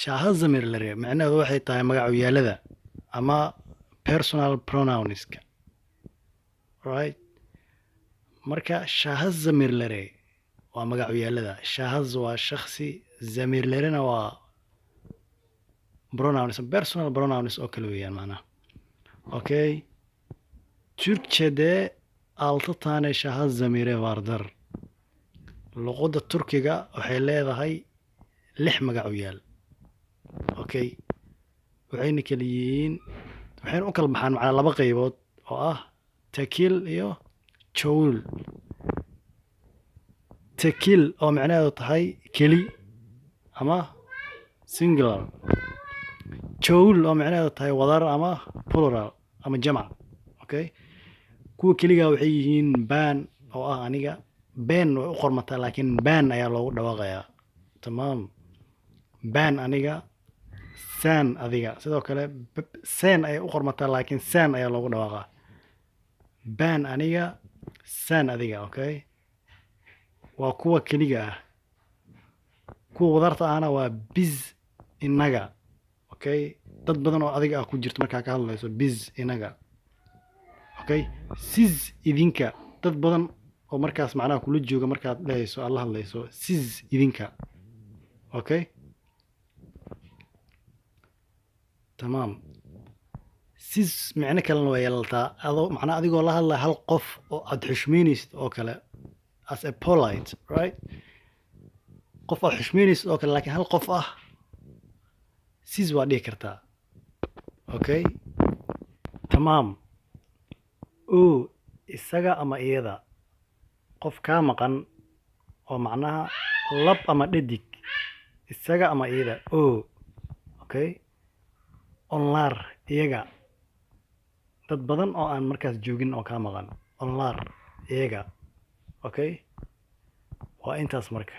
shaaha zamirlare macnaheedu waxay tahay magacyaalada ama personal pronounska, right? marka shaaha zamirlare waa magacyaalada. shaahaz waa shakhsi, zamirlarena waa pronouns, personal pronouns oo kale weeyaan macnaha. Okay, Türkçe'de 6 tane şahıs zamiri vardır. Luqadda Turkiga waxay leedahay 6 magacuyaal. Okay, waxayna kala yihiin, waxayna u kala baxaan macnaa 2 qaybood oo ah takil iyo çoğul. Takil oo macnaheedu tahay keli ama singular. Çoğul oo macnaheedu tahay wadar ama plural ama jamac. Okay, kuwa keligaa waxay yihiin baan oo ah aniga. been way u qormataa laakiin baan ayaa loogu dhawaaqayaa. Tamaam, baan aniga, saan adiga. sidoo kale seen ayay u qormataa laakiin saan ayaa loogu dhawaaqaa. baan aniga, saan adiga. Okay, waa kuwa keliga ah. kuwa wadarta ahna waa biz inaga. Okay, dad badan oo adiga ah ku jirto markaa ka hadlayso biz inaga. Okay, siz idinka, dad badan oo markaas macnaha kula jooga markaad dhahayso aad la hadlayso siz idinka. Okay, tamaam. siz macno kalena way yeelataa adoo macnaha adigoo la hadlaya hal qof oo aad xushmeynaysid oo kale, as a polite, right? qof aad xushmeynaysid oo kale laakiin hal qof ah siz waa dhihi kartaa. Okay, tamaam. isaga ama iyada, qof kaa maqan oo macnaha lab ama dhadig, isaga ama iyada. Okay, onlar iyaga, dad badan oo aan markaas joogin oo kaa maqan. onlar iyaga. Okay, waa intaas marka.